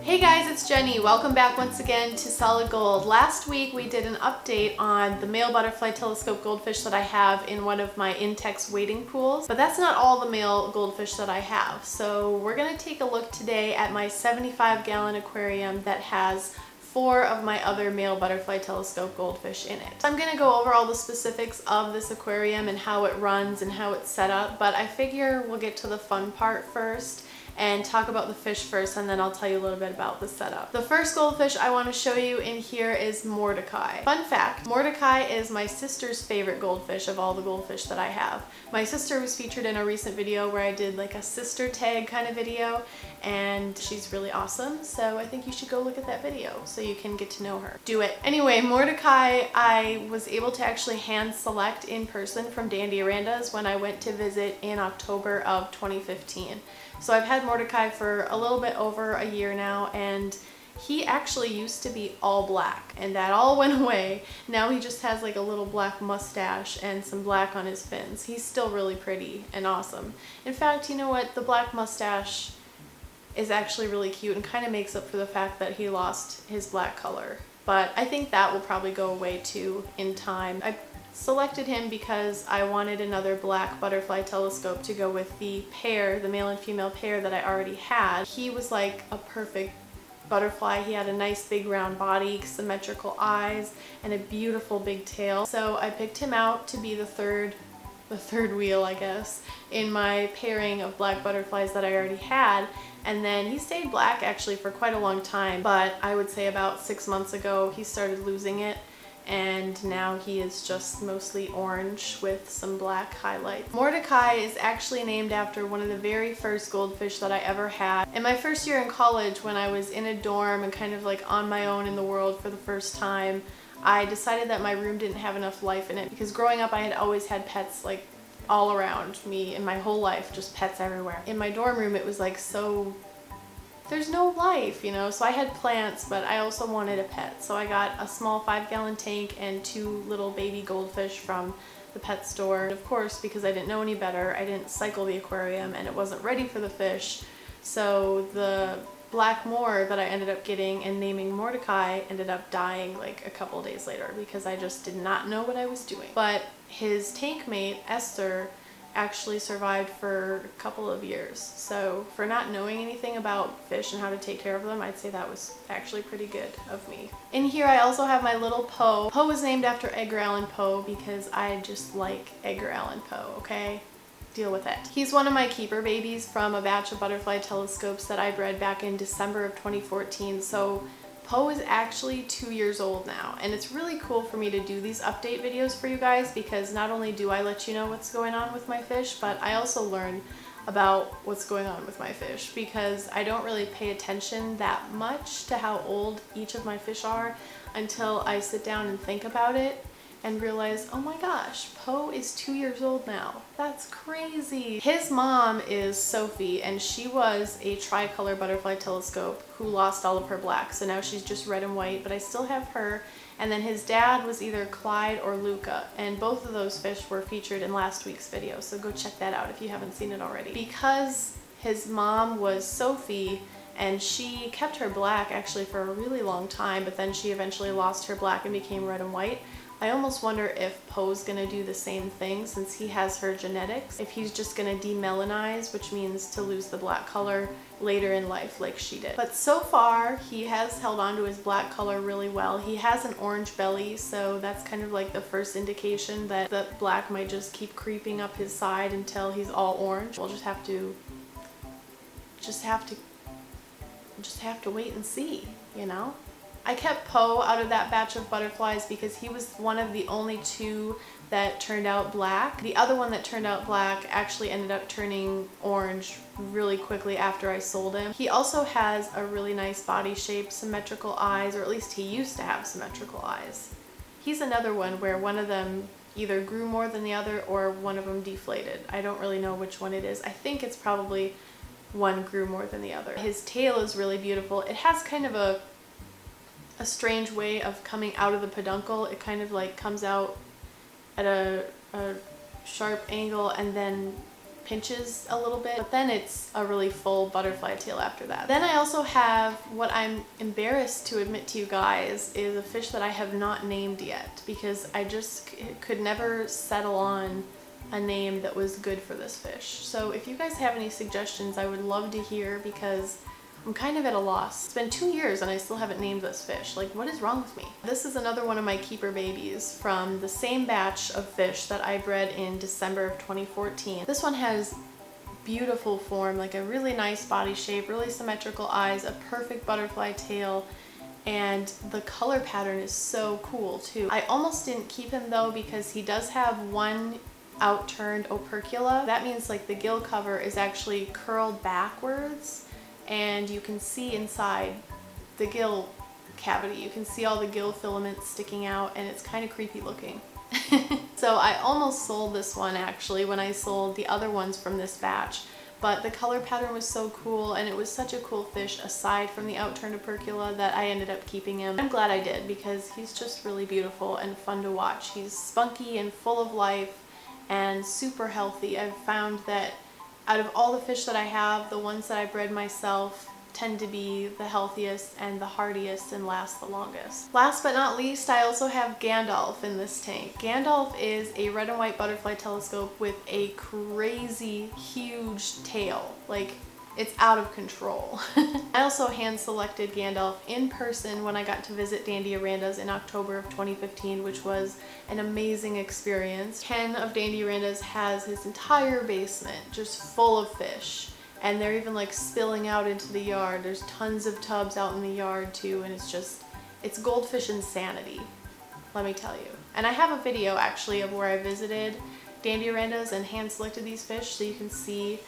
Hey guys, it's Jenny. Welcome back once again to Solid Gold. Last week we did an update on the male butterfly telescope goldfish that I have in one of my Outtakes wading pools, but that's not all the male goldfish that I have. So we're going to take a look today at my 75-gallon aquarium that has 4 of my other male butterfly telescope goldfish in it. I'm going to go over all the specifics of this aquarium and how it runs and how it's set up, but I figure we'll get to the fun part first and talk about the fish first, and then I'll tell you a little bit about the setup. The first goldfish I want to show you in here is Mordecai. Fun fact, Mordecai is my sister's favorite goldfish of all the goldfish that I have. My sister was featured in a recent video where I did like a sister tag kind of video, and she's really awesome, so I think you should go look at that video so you can get to know her. Do it. Anyway, Mordecai I was able to actually hand select in person from Dandy Aranda's when I went to visit in October of 2015. So I've had Mordecai for a little bit over a year now, and he actually used to be all black, and that all went away. Now he just has like a little black mustache and some black on his fins. He's still really pretty and awesome. In fact, you know what? The black mustache is actually really cute and kind of makes up for the fact that he lost his black color. But I think that will probably go away too in time. I selected him because I wanted another black butterfly telescope to go with the pair, the male and female pair that I already had. He was like a perfect butterfly. He had a nice big round body, symmetrical eyes, and a beautiful big tail. So I picked him out to be the third wheel, I guess, in my pairing of black butterflies that I already had. And then he stayed black actually for quite a long time, but I would say about 6 months ago he started losing it, and now he is just mostly orange with some black highlights. Mordecai is actually named after one of the very first goldfish that I ever had. In my first year in college, when I was in a dorm and kind of like on my own in the world for the first time, I decided that my room didn't have enough life in it, because growing up I had always had pets like all around me in my whole life, just pets everywhere. In my dorm room it was like so, there's no life, you know, so I had plants, but I also wanted a pet. So I got a small 5-gallon tank and 2 little baby goldfish from the pet store. And of course, because I didn't know any better, I didn't cycle the aquarium and it wasn't ready for the fish. So the black moor that I ended up getting and naming Mordecai ended up dying like a couple days later because I just did not know what I was doing. But his tank mate, Esther, actually survived for a couple of years. So for not knowing anything about fish and how to take care of them, I'd say that was actually pretty good of me. In here I also have my little Poe. Poe was named after Edgar Allan Poe because I just like Edgar Allan Poe, okay? Deal with it. He's one of my keeper babies from a batch of butterfly telescopes that I bred back in December of 2014. So Poe is actually 2 years old now, and it's really cool for me to do these update videos for you guys, because not only do I let you know what's going on with my fish, but I also learn about what's going on with my fish, because I don't really pay attention that much to how old each of my fish are until I sit down and think about it and realize, oh my gosh, Poe is 2 years old now. That's crazy. His mom is Sophie, and she was a tricolor butterfly telescope who lost all of her black, so now she's just red and white, but I still have her. And then his dad was either Clyde or Luca, and both of those fish were featured in last week's video, so go check that out if you haven't seen it already. Because his mom was Sophie, and she kept her black actually for a really long time, but then she eventually lost her black and became red and white. I almost wonder if Poe's gonna do the same thing since he has her genetics. If he's just gonna demelanize, which means to lose the black color later in life like she did. But so far, he has held on to his black color really well. He has an orange belly, so that's kind of like the first indication that the black might just keep creeping up his side until he's all orange. We'll just have to wait and see, you know? I kept Poe out of that batch of butterflies because he was one of the only 2 that turned out black. The other one that turned out black actually ended up turning orange really quickly after I sold him. He also has a really nice body shape, symmetrical eyes, or at least he used to have symmetrical eyes. He's another one where one of them either grew more than the other or one of them deflated. I don't really know which one it is. I think it's probably one grew more than the other. His tail is really beautiful. It has kind of a strange way of coming out of the peduncle. It kind of like comes out at a sharp angle and then pinches a little bit, but then it's a really full butterfly tail after that. Then I also have what I'm embarrassed to admit to you guys is a fish that I have not named yet, because I just could never settle on a name that was good for this fish. So if you guys have any suggestions, I would love to hear, because I'm kind of at a loss. It's been 2 years and I still haven't named this fish. Like, what is wrong with me? This is another one of my keeper babies from the same batch of fish that I bred in December of 2014. This one has beautiful form, like a really nice body shape, really symmetrical eyes, a perfect butterfly tail, and the color pattern is so cool too. I almost didn't keep him though, because he does have one outturned opercula. That means like the gill cover is actually curled backwards, and you can see inside the gill cavity. You can see all the gill filaments sticking out, and it's kind of creepy looking. So I almost sold this one actually when I sold the other ones from this batch, but the color pattern was so cool and it was such a cool fish aside from the outturned opercula that I ended up keeping him. I'm glad I did, because he's just really beautiful and fun to watch. He's spunky and full of life and super healthy. I've found that out of all the fish that I have, the ones that I bred myself tend to be the healthiest and the hardiest and last the longest. Last but not least, I also have Gandalf in this tank. Gandalf is a red and white butterfly telescope with a crazy huge tail. Like, it's out of control. I also hand selected Gandalf in person when I got to visit Dandy Aranda's in October of 2015, which was an amazing experience. Ken of Dandy Aranda's has his entire basement just full of fish, and they're even like spilling out into the yard. There's tons of tubs out in the yard too, and it's goldfish insanity, let me tell you. And I have a video actually of where I visited Dandy Aranda's and hand selected these fish, so you can see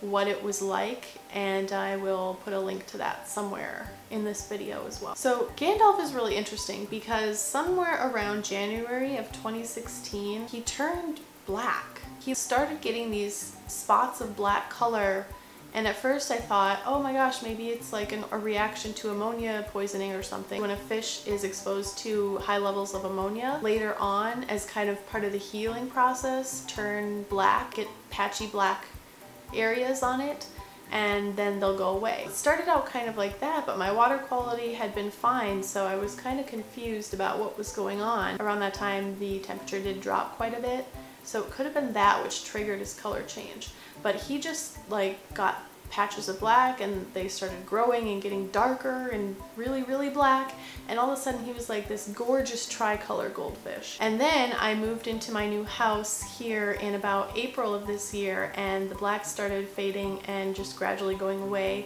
what it was like, and I will put a link to that somewhere in this video as well. So Gandalf is really interesting because somewhere around January of 2016 he turned black. He started getting these spots of black color, and at first I thought, oh my gosh, maybe it's like a reaction to ammonia poisoning or something. When a fish is exposed to high levels of ammonia, later on as kind of part of the healing process, turn black, get patchy black areas on it, and then they'll go away. It started out kind of like that, but my water quality had been fine, so I was kind of confused about what was going on. Around that time the temperature did drop quite a bit, so it could have been that which triggered his color change. But he just like got patches of black, and they started growing and getting darker and really black, and all of a sudden he was like this gorgeous tricolor goldfish. And then I moved into my new house here in about April of this year, and the black started fading and just gradually going away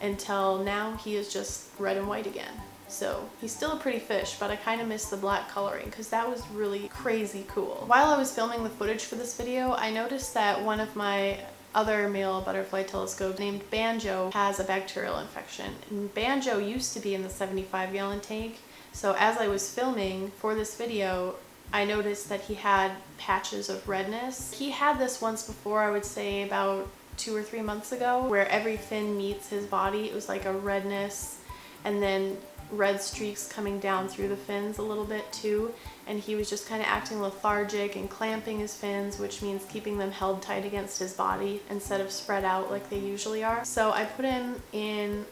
until now he is just red and white again. So he's still a pretty fish, but I kind of miss the black coloring because that was really crazy cool. While I was filming the footage for this video, I noticed that one of my other male butterfly telescopes named Banjo has a bacterial infection. And Banjo used to be in the 75-gallon tank, so as I was filming for this video, I noticed that he had patches of redness. He had this once before, I would say about 2 or 3 months ago, where every fin meets his body, it was like a redness, and then red streaks coming down through the fins a little bit too, and he was just kind of acting lethargic and clamping his fins, which means keeping them held tight against his body instead of spread out like they usually are. So I put him in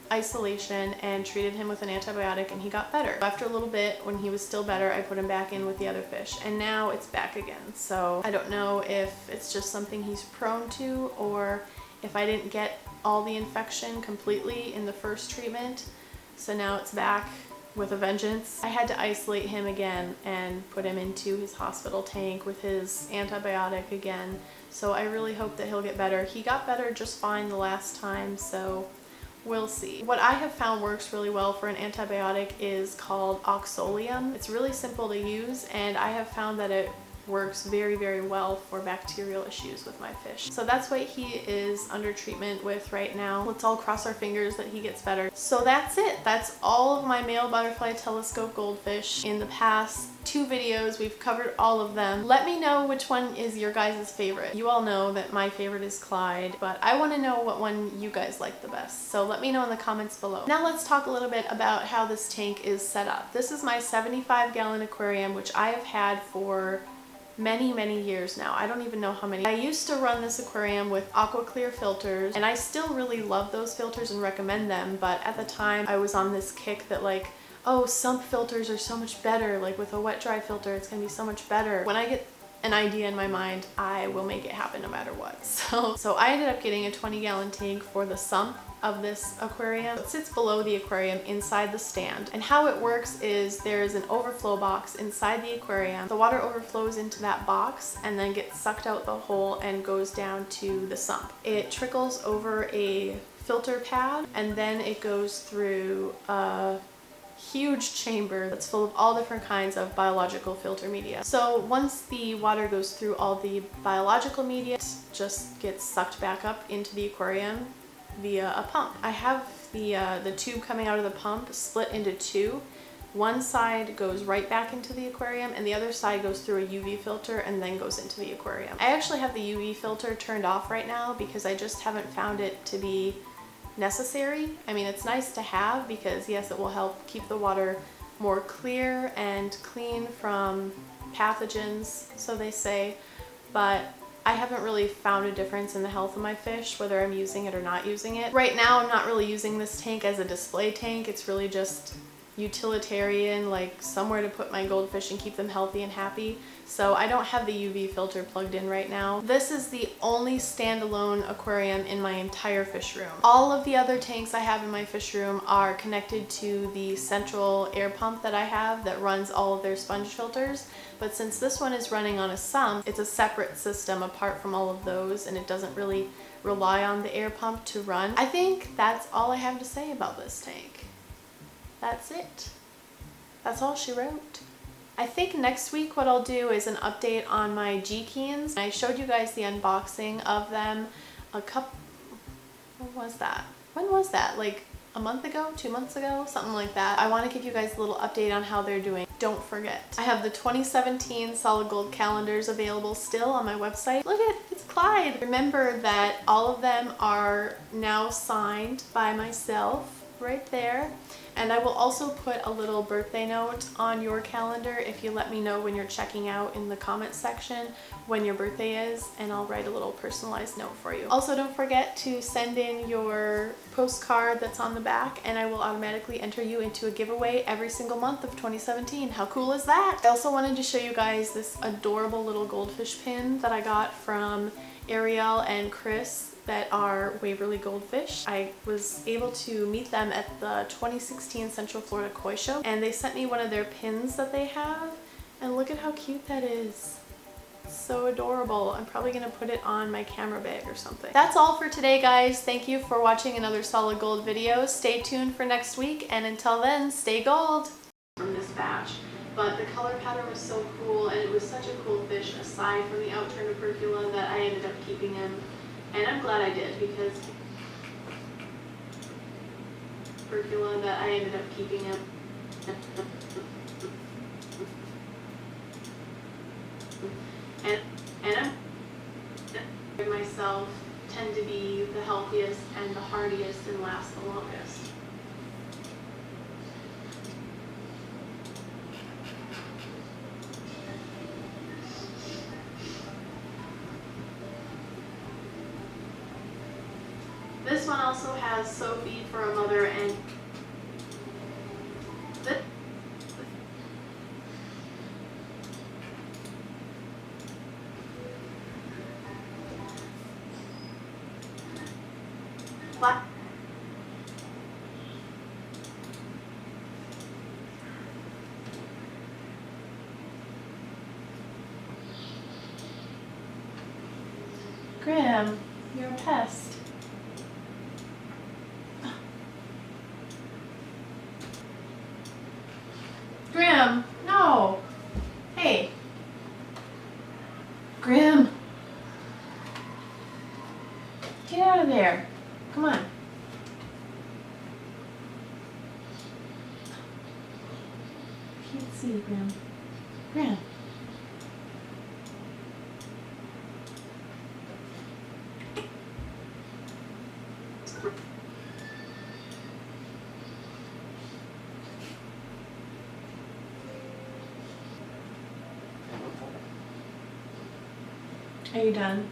isolation and treated him with an antibiotic, and he got better. After a little bit, when he was still better, I put him back in with the other fish, and now it's back again. So I don't know if it's just something he's prone to, or if I didn't get all the infection completely in the first treatment, so now it's back with a vengeance. I had to isolate him again and put him into his hospital tank with his antibiotic again, so I really hope that he'll get better. He got better just fine the last time, so we'll see. What I have found works really well for an antibiotic is called Oxalium. It's really simple to use, and I have found that it works very well for bacterial issues with my fish. So that's what he is under treatment with right now. Let's all cross our fingers that he gets better. So that's it. That's all of my male butterfly telescope goldfish. In the past 2 videos, we've covered all of them. Let me know which one is your guys' favorite. You all know that my favorite is Clyde, but I want to know what one you guys like the best. So let me know in the comments below. Now let's talk a little bit about how this tank is set up. This is my 75-gallon aquarium, which I have had for many years now. I don't even know how many. I used to run this aquarium with aqua clear filters, and I still really love those filters and recommend them, but at the time I was on this kick that like, oh, sump filters are so much better, like with a wet dry filter it's gonna be so much better. When I get an idea in my mind, I will make it happen no matter what. So I ended up getting a 20-gallon tank for the sump of this aquarium. It sits below the aquarium inside the stand, and how it works is there's an overflow box inside the aquarium. The water overflows into that box and then gets sucked out the hole and goes down to the sump. It trickles over a filter pad and then it goes through a huge chamber that's full of all different kinds of biological filter media. So once the water goes through all the biological media, it just gets sucked back up into the aquarium via a pump. I have the tube coming out of the pump split into two. One side goes right back into the aquarium and the other side goes through a UV filter and then goes into the aquarium. I actually have the UV filter turned off right now because I just haven't found it to be necessary. I mean, it's nice to have because yes, it will help keep the water more clear and clean from pathogens, so they say, but I haven't really found a difference in the health of my fish, whether I'm using it or not using it. Right now, I'm not really using this tank as a display tank. It's really just utilitarian, like somewhere to put my goldfish and keep them healthy and happy. So I don't have the UV filter plugged in right now. This is the only standalone aquarium in my entire fish room. All of the other tanks I have in my fish room are connected to the central air pump that I have that runs all of their sponge filters. But since this one is running on a sump, it's a separate system apart from all of those, and it doesn't really rely on the air pump to run. I think that's all I have to say about this tank. That's it. That's all she wrote. I think next week what I'll do is an update on my G-Keens. I showed you guys the unboxing of them when was that? When was that? Like a month ago? 2 months ago? Something like that. I want to give you guys a little update on how they're doing. Don't forget, I have the 2017 solid gold calendars available still on my website. Look at it, it's Clyde. Remember that all of them are now signed by myself right there. And I will also put a little birthday note on your calendar if you let me know when you're checking out in the comment section when your birthday is, and I'll write a little personalized note for you. Also, don't forget to send in your postcard that's on the back and I will automatically enter you into a giveaway every single month of 2017. How cool is that? I also wanted to show you guys this adorable little goldfish pin that I got from Ariel and Chris that are Waverly Goldfish. I was able to meet them at the 2016 Central Florida Koi Show, and they sent me one of their pins that they have, and look at how cute that is. It's so adorable. I'm probably gonna put it on my camera bag or something. That's all for today, guys. Thank you for watching another solid gold video. Stay tuned for next week, and until then, stay gold. From this batch. But the color pattern was so cool, and it was such a cool fish aside from the outturned opercula that I ended up keeping him. And I'm glad I did, because opercula that I ended up keeping him. And I myself tend to be the healthiest and the hardiest and last the longest. This one also has Sophie for a mother, and this black. Graham, you're a pest. Graham, no. Hey. Graham. Get out of there. Come on. Can't see you, Graham. Graham. Are you done?